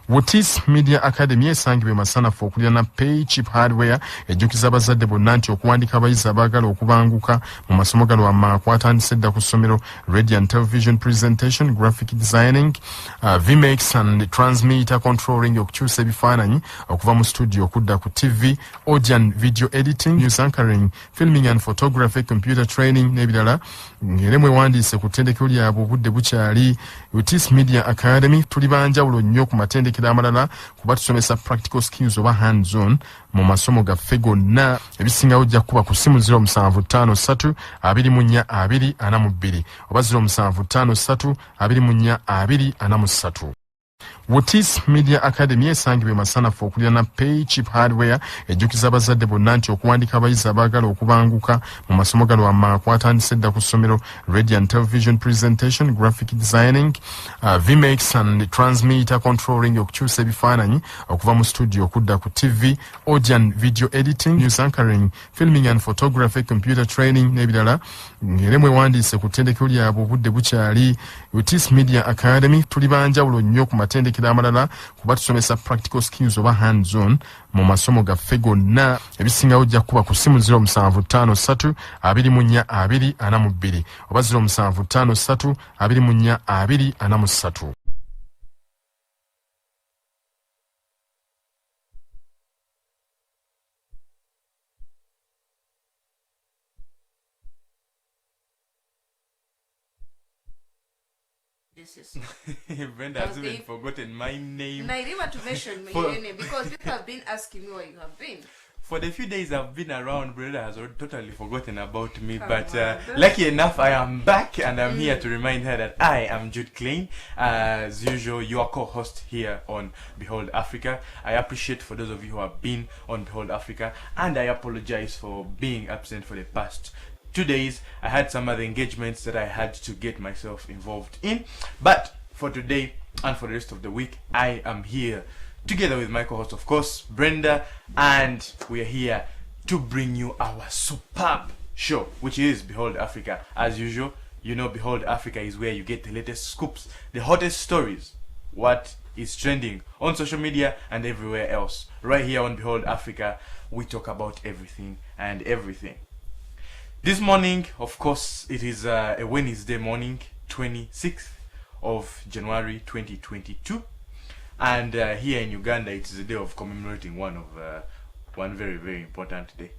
Wotis Media Academy esangibwe masanafu okulira na Pay Cheap Hardware ejjukiza abazadde bonna nti okuwandiika abayizi abaagala okubanguka mu masomo gano kwatandise dda ku ssomero Radio and Television Presentation, Graphic Designing, VMix and Transmitter Controlling okukyusa ebifaananyi okuva mu studio okudda ku TV, Audio and Video Editing, News Anchoring, Filming and Photography, Computer Training n'ebirala. Ng'era mwewandiise ku ttendekero lyabwe obudde bukyali. Wotis Media Academy tuli banjawulo nnyo ku matendekero amalala kuba tusomesa practical skills oba hands on mu masomo gaffe gonna. Ebisingawo ojja kuba ku ssimu 0753 24 242 oba 0753 24 243. Wotis Media Academy esangibwe masanafu okulira na Pay Cheap Hardware ejjukiza abazadde bonna nti okuwandiika abayizi abaagala okubanguka mu masomo gano kwatandise dda ku ssomero Radio and Television Presentation, Graphic Designing, VMix and Transmitter Controlling okukyusa ebifaananyi okuva mu studio okudda ku TV, Audio and Video Editing, News Anchoring, Filming and Photography, Computer Training n'ebirala. Ng'era mwewandiise ku ttendekero lyabwe obudde bukyali. Wotis Media Academy tuli banjawulo nnyo ku matendekero amalala kuba tusomesa practical skills oba hands on mu masomo gaffe gonna. Ebisingawo ojja kuba ku ssimu 0753 24 242 oba 0753 24 243. Brenda has even forgotten my name. Nairima to mention my name because people have been asking me where you have been. For the few days I've been around, Brenda has already totally forgotten about me. But lucky enough, I am back and I'm here to remind her that I am Jude Klein. As usual, your co-host here on Behold Africa. I appreciate for those of you who have been on Behold Africa, and I apologize for being absent for the past 2 days. I had some other engagements that I had to get myself involved in, but for today and for the rest of the week, I am here together with my co-host, of course, Brenda, and we are here to bring you our superb show, which is Behold Africa. As usual, you know Behold Africa is where you get the latest scoops, the hottest stories, what is trending on social media and everywhere else. Right here on Behold Africa, we talk about everything and everything. This morning, of course, it is a Wednesday morning, 26th of January 2022, and here in Uganda it is a day of commemorating one very, very important day.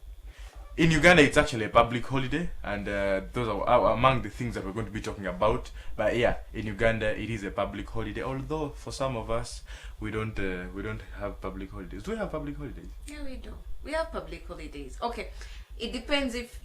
In Uganda it's actually a public holiday, and those are among the things that we're going to be talking about. But yeah, in Uganda it is a public holiday, although for some of us we don't have public holidays. Do we have public holidays? Yeah, we do. We have public holidays. Okay, it depends if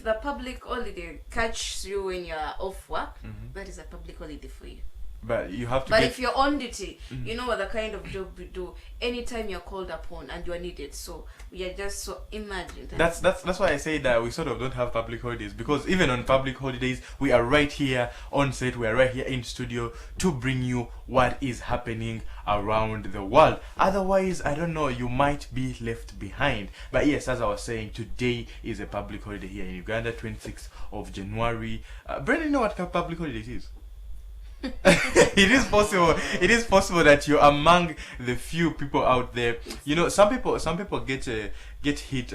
the public holiday catches you when you're off work, that is a public holiday for you. But you have to. But if you're on duty, you know what the kind of job we do. Anytime you're called upon and you are needed, so we are just so imagine. That's why I say that we sort of don't have public holidays, because even on public holidays we are right here on set. We are right here in studio to bring you what is happening around the world. Otherwise, I don't know, you might be left behind. But yes, as I was saying, today is a public holiday here in Uganda, 26th of January. Brendan, you know what public holiday it is? It is possible that you're among the few people out there. You know, some people get hit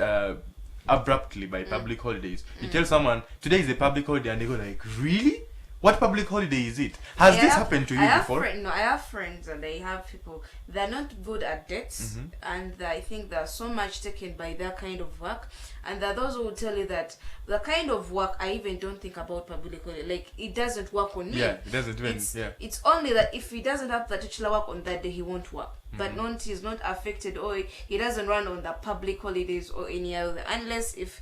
abruptly by public holidays. You tell someone today is a public holiday and they go like, really? What public holiday is it? Has this happened to you before? I have friends and they have people. They're not good at dates, and I think they're so much taken by their kind of work. And there are those who will tell you that the kind of work, I even don't think about public holiday. Like, it doesn't work on me. Yeah, it doesn't. It's only that if he doesn't have that titular work on that day, he won't work. But he's not affected, or he doesn't run on the public holidays or any other, unless if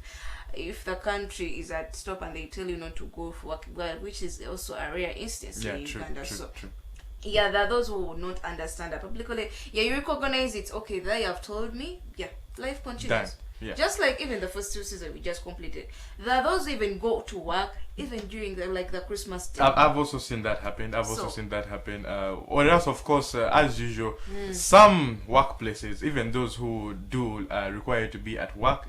the country is at stop and they tell you not to go for work, well, which is also a rare instance in Uganda. True. Yeah, there are those who will not understand that public holiday. Yeah, you recognize it. Okay, there you have told me. Yeah, life continues. Yeah. Just like even the first 2 seasons we just completed, there are those who even go to work even during the Christmas day. I've also seen that happen. Or else, of course, as usual, Mm. some workplaces, even those who do require you to be at work,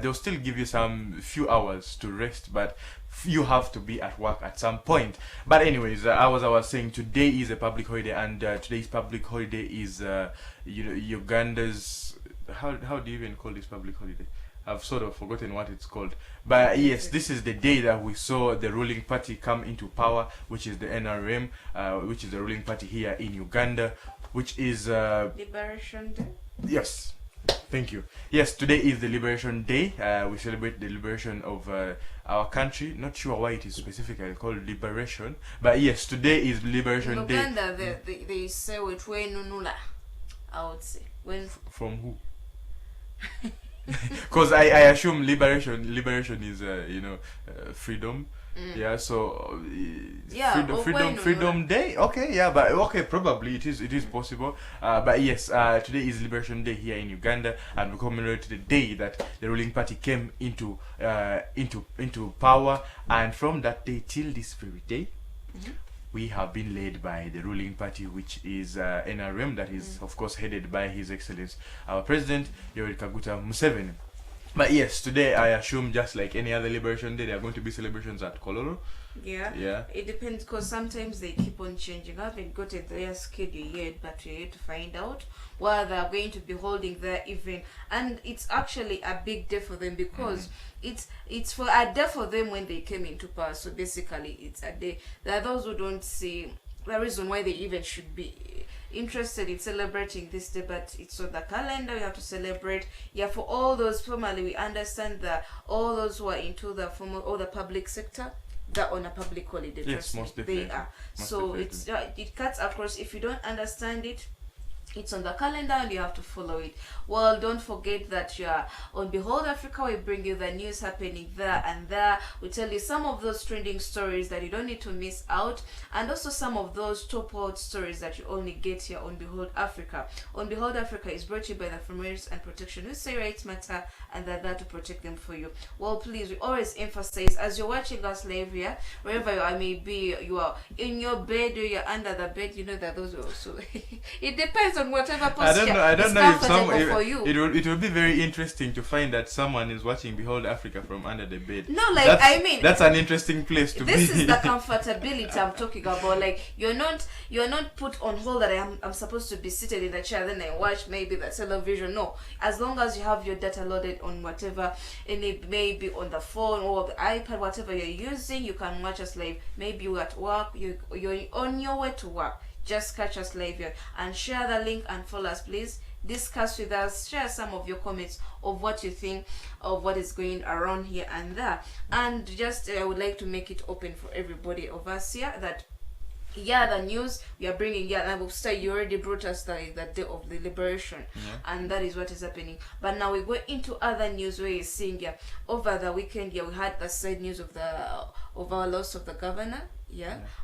they'll still give you some few hours to rest, but you have to be at work at some point. But anyways, I was saying today is a public holiday, and today's public holiday is Uganda's. How do you even call this public holiday? I've sort of forgotten what it's called. But yes, this is the day that we saw the ruling party come into power, which is the NRM, which is the ruling party here in Uganda, which is Liberation Day. yes. Thank you. Yes, today is the Liberation Day. We celebrate the liberation of our country. Not sure why it is specifically called liberation, but yes, today is Liberation In Day. Uganda, they say it when nunula. I would say when. From who? Because I assume liberation is freedom. Yeah, so Yeah, or when freedom day. Okay, yeah, but okay, probably it is possible. But yes, today is Liberation Day here in Uganda, and we commemorate the day that the ruling party came into power, and from that day till this very day, we have been led by the ruling party, which is NRM, that is of course headed by His Excellency our President Yoweri Kaguta Museveni. But yes, today I assume just like any other Liberation Day, there are going to be celebrations at Kololo. Yeah. Yeah. It depends because sometimes they keep on changing. I haven't gotten their schedule yet, but we're yet to find out where they're going to be holding their event. And it's actually a big day for them because it's for a day for them when they came into power. So basically, it's a day. There are those who don't see the reason why they even should be interested in celebrating this day, but it's on the calendar. We have to celebrate. Yeah, for all those formally, we understand that all those who are into the formal or the public sector, they're on a public holiday. Yes, trust me, most definitely. they are. Most So definitely. it cuts across. If you don't understand it, it's on the calendar and you have to follow it. Well, don't forget that you are on Behold Africa. We bring you the news happening there and there. We tell you some of those trending stories that you don't need to miss out, and also some of those top out stories that you only get here on Behold Africa. On Behold Africa is brought to you by the Families and Protection, who say rights matter and they're there to protect them for you. Well, please, we always emphasize as you're watching us live here, wherever you are, maybe you are in your bed or you're under the bed, you know that those are also it depends on whatever posture I don't is know if comfortable for you. it will be very interesting to find that someone is watching Behold Africa from under the bed. No, like that's an interesting place to be. This is the comfortability I'm talking about. Like you're not put on hold that I'm supposed to be seated in the chair then I watch maybe the television. No, as long as you have your data loaded on whatever, and it may be on the phone or the iPad, whatever you're using, you can watch us live. Maybe you're at work, you're on your way to work. Just catch us live here and share the link and follow us, please. Discuss with us, share some of your comments of what you think of what is going around here and there. And just I would like to make it open for everybody of us here that the news we are bringing, and I will say you already brought us the day of the liberation, and that is what is happening. But now we go into other news where you're seeing over the weekend we had the sad news of our loss of the governor.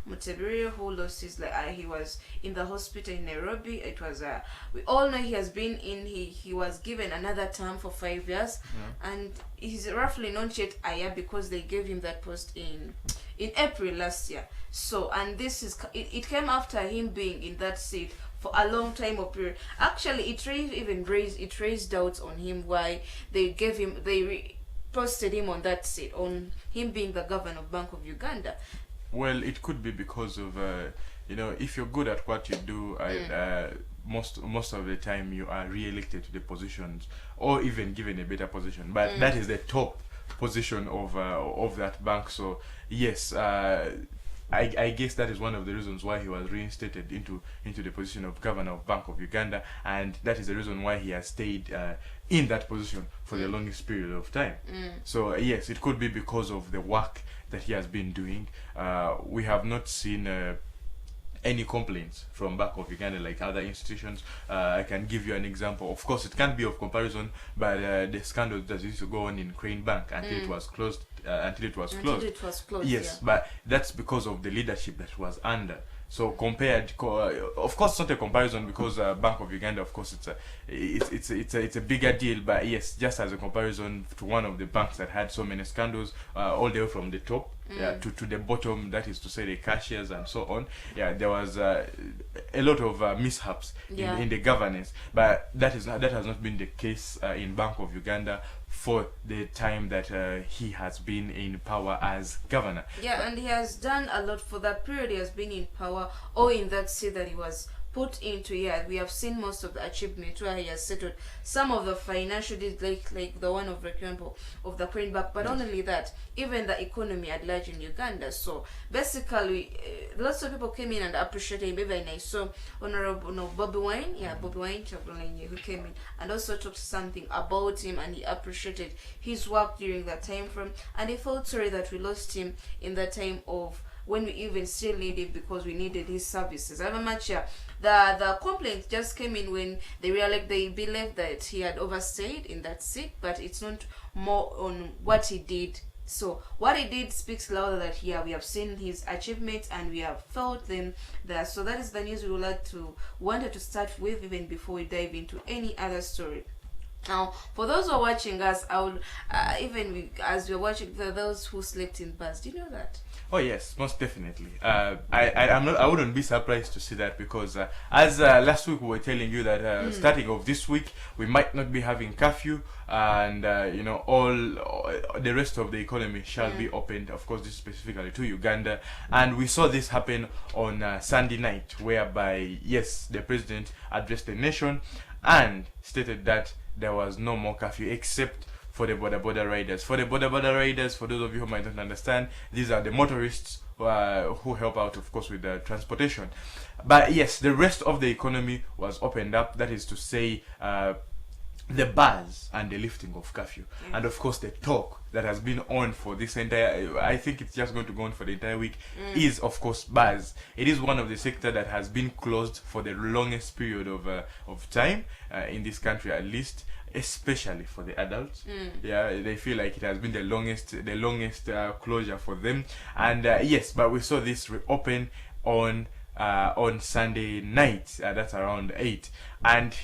Mutebiri, who lost his he was in the hospital in Nairobi. It was we all know he has been in he was given another term for 5 years, and he's roughly not yet a year because they gave him that post in April last year. So, and this is it came after him being in that seat for a long time or period. Actually, it raised doubts on him why they gave him posted him on that seat, on him being the governor of Bank of Uganda. Well, it could be because of if you're good at what you do, most of the time you are re-elected to the positions or even given a better position. But that is the top position of that bank. So yes, I guess that is one of the reasons why he was reinstated into the position of governor of Bank of Uganda, and that is the reason why he has stayed in that position for the longest period of time. So yes, it could be because of the work that he has been doing. We have not seen any complaints from Bank of Uganda like other institutions. I can give you an example. Of course, it can't be of comparison, but the scandal that used to go on in Crane Bank until it was closed. Until it was closed. Yes, but that's because of the leadership that was under. So compared, of course, it's not a comparison because Bank of Uganda, of course, it's a bigger deal. But yes, just as a comparison to one of the banks that had so many scandals, all the way from the top to the bottom, that is to say the cashiers and so on. Yeah, there was a lot of mishaps in the governance. But that has not been the case in Bank of Uganda for the time that he has been in power as governor. Yeah, and he has done a lot for that period he has been in power, or in that seat that he was put into. Yeah, we have seen most of the achievements where he has settled some of the financial deals, like the one of the example of the Crane Bank, but not only that, even the economy at large in Uganda. So basically, lots of people came in and appreciated him. Even I saw Honorable Bobby Wine, Bobby Wine, who came in and also talked something about him, and he appreciated his work during that time frame, and he felt sorry that we lost him in the time of when we even still need him because we needed his services. However much the complaint just came in when they believed that he had overstayed in that seat, but it's not more on what he did. So what he did speaks louder that we have seen his achievements and we have felt them there. So that is the news we wanted to start with, even before we dive into any other story. Now, for those who are watching us, I would as we're watching, those who slept in bus. Do you know that? Oh yes, most definitely. I wouldn't be surprised to see that because as last week we were telling you that starting of this week we might not be having curfew, and all the rest of the economy shall be opened. Of course, this specifically to Uganda, and we saw this happen on Sunday night, whereby yes, the president addressed the nation and stated that there was no more curfew except for the border riders. For the border riders, for those of you who might not understand, these are the motorists who help out, of course, with the transportation. But yes, the rest of the economy was opened up. That is to say, the bars and the lifting of curfew. And of course, the talk that has been on for this entire, I think it's just going to go on for the entire week, is of course bars. It is one of the sectors that has been closed for the longest period of time in this country, at least, especially for the adults. Yeah, they feel like it has been the longest closure for them. And yes, but we saw this reopen on Sunday night. That's around 8, and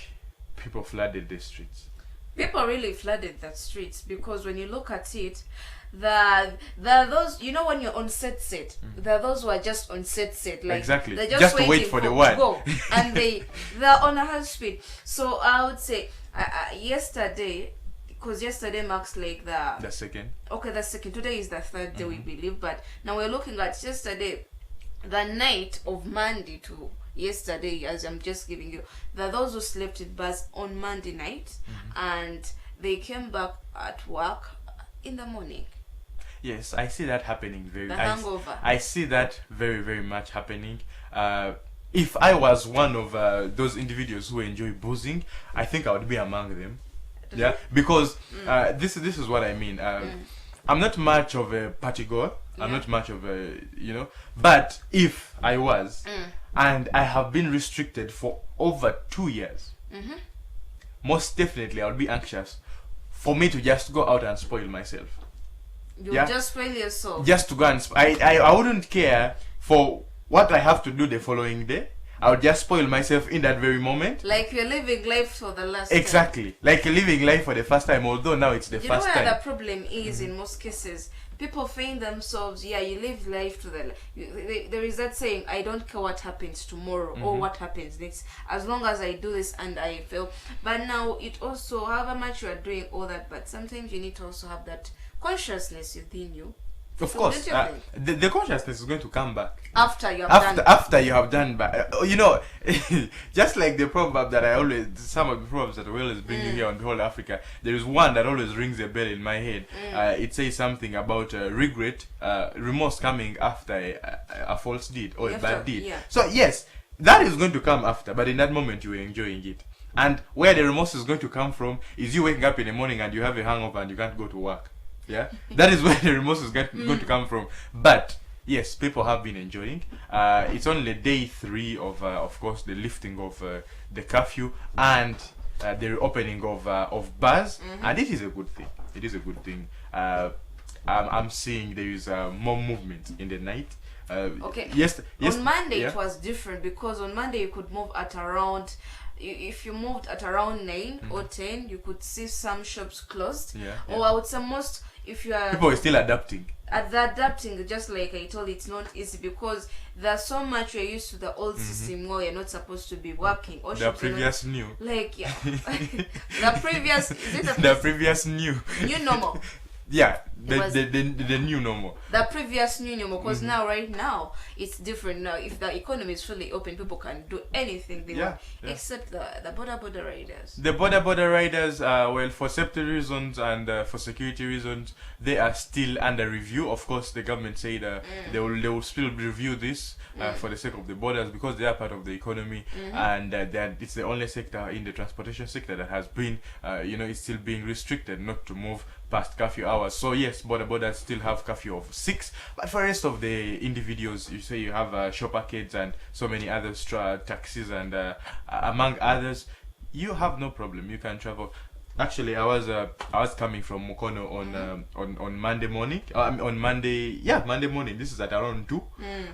people flooded the streets. People really flooded the streets because when you look at it, there are those, when you're on set, there are those who are just on set, like exactly, they're just to wait for the word, go, and they're on a high speed. So I would say yesterday, because yesterday marks like the second. Okay, the second. Today is the third day, we believe, but now we're looking at yesterday, the night of Monday to yesterday, as I'm just giving you, there are those who slept in bus on Monday night, and they came back at work in the morning. Yes, I see that happening The hangover. I see that very, very much happening. If I was one of those individuals who enjoy boozing, I think I would be among them. Yeah, because this is what I mean. I'm not much of a party goer. I'm not much of a, but if I was, and I have been restricted for over 2 years, most definitely I would be anxious for me to just go out and spoil myself. You just spoil yourself. Just to go and I wouldn't care for what I have to do the following day. I would just spoil myself in that very moment. Like you're living life for the last Exactly. time. Like you're living life for the first time, although now it's the first time. You know where the problem is in most cases? People feign themselves, you live life to there is that saying, I don't care what happens tomorrow or what happens next, as long as I do this and I fail. But now it also, however much you are doing all that, but sometimes you need to also have that consciousness within you. Of course, the consciousness is going to come back after you have done. But just like the proverb that some of the proverbs that I always bring you here on Behold Africa, there is one that always rings a bell in my head. It says something about remorse coming after a false deed or a bad deed. So yes, that is going to come after, but in that moment you are enjoying it. And where the remorse is going to come from is you waking up in the morning and you have a hangover and you can't go to work. Yeah, that is where the remorse is going to come from. But yes, people have been enjoying. It's only day 3 of course, the lifting of the curfew and the reopening of bars, and it is a good thing. It is a good thing. I'm seeing there is more movement in the night. Okay. Yes. On Monday yeah. it was different because on Monday you could move at around. If you moved at around 9 or 10, you could see some shops closed. Yeah, Or yeah. I would say most, if you are People are still adapting. at the adapting, just like I told, it's not easy because there's so much you're used to the old system where you're not supposed to be working. Or The shops are not- previous new. like yeah, the previous is it The previous new. new normal? Yeah, was- the new normal. The previous new normal, because now right now it's different. Now if the economy is fully open, people can do anything they Yeah, want, yeah. except the border riders. The border riders, well, for safety reasons and for security reasons, they are still under review. Of course, the government said they will still review this for the sake of the borders because they are part of the economy, and it's the only sector in the transportation sector that has been, it's still being restricted not to move past curfew hours. So yes, borders still have curfew of 6, but for the rest of the individuals, you say you have shop arcades and so many other taxis and among others, you have no problem. You can travel. Actually, I was coming from Mukono on Monday morning. Monday morning. This is at around 2,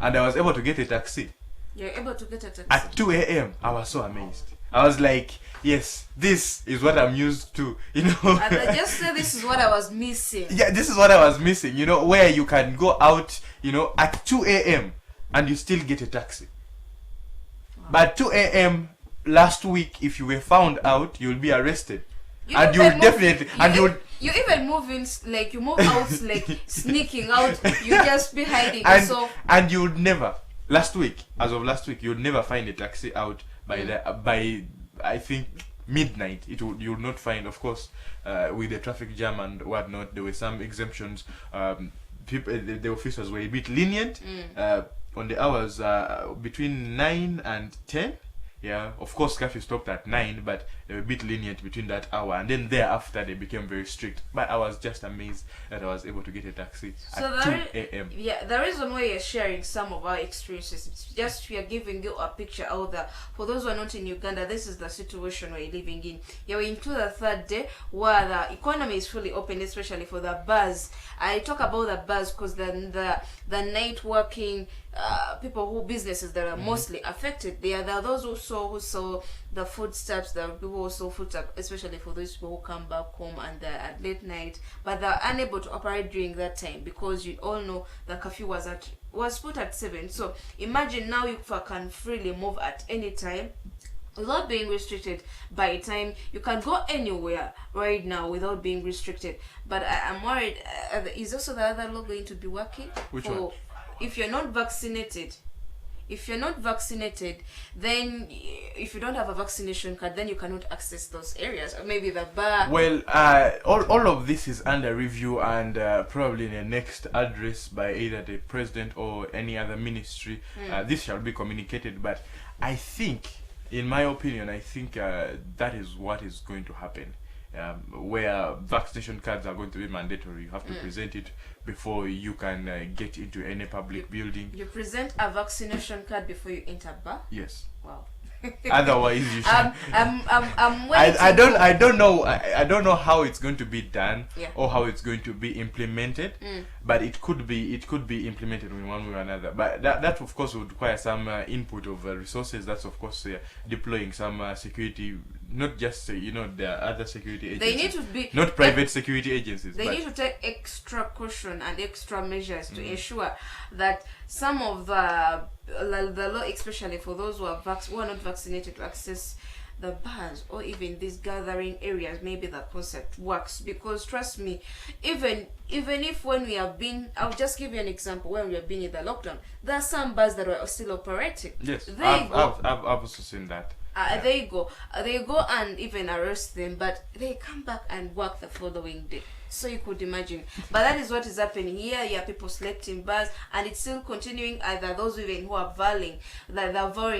and I was able to get a taxi You're able to get a taxi. at 2 a.m. I was so amazed. I was like, yes, this is what I'm used to, And I just said this is what I was missing. Yeah, this is what I was missing, where you can go out, at 2 a.m. and you still get a taxi. But 2 a.m. last week, if you were found out, you'll be arrested. And you will definitely, you even move in, like you move out, like sneaking out, you just be hiding and, yourself. and you would never, as of last week, you would never find a taxi out by I think midnight. You would not find, of course, with the traffic jam and whatnot. There were some exemptions. The officers were a bit lenient on the hours between 9 and 10. Yeah, of course, curfew stopped at 9, but they were a bit lenient between that hour, and then thereafter they became very strict. But I was just amazed that I was able to get a taxi at 2 a.m. Yeah, the reason why you're sharing some of our experiences, it's just we are giving you a picture out there. For those who are not in Uganda, this is the situation we're living in. Yeah, we're into the 3rd day where the economy is fully open, especially for the bars. I talk about the bars because the night working people businesses that are mostly affected. There are those who saw the foodstuffs, the people who sell foodstuffs, especially for those people who come back home and they're at late night, but they're unable to operate during that time because you all know the curfew was put at 7. So imagine now you can freely move at any time without being restricted. By the time you can go anywhere right now without being restricted. But I'm worried, is also the other law going to be working? Which one? If you're not vaccinated, then if you don't have a vaccination card, then you cannot access those areas, or maybe the bar. Well, all of this is under review, and probably in the next address by either the president or any other ministry, this shall be communicated. But I think, in my opinion, that is what is going to happen. Where vaccination cards are going to be mandatory. You have to present it before you can get into any public building. You present a vaccination card before you enter bar? Yes. Wow. Otherwise, you should. I'm waiting. I don't know how it's going to be done, Yeah. or how it's going to be implemented. But it could be implemented in one way or another. But that of course would require some input of resources. That's of course deploying some security, not just there are other security agencies. They need to be not private security agencies. They but need to take extra caution and extra measures to ensure that some of the law, especially for those who are not vaccinated, to access the bars or even these gathering areas, maybe the concept works. Because trust me, even if when we have been, I'll just give you an example. When we have been in the lockdown, there are some bars that are still operating. yes, I've also seen that. They go and even arrest them, but they come back and work the following day. So you could imagine. But that is what is happening here. You have people selecting bars, and it's still continuing. Either those even who are vowing that they're vowing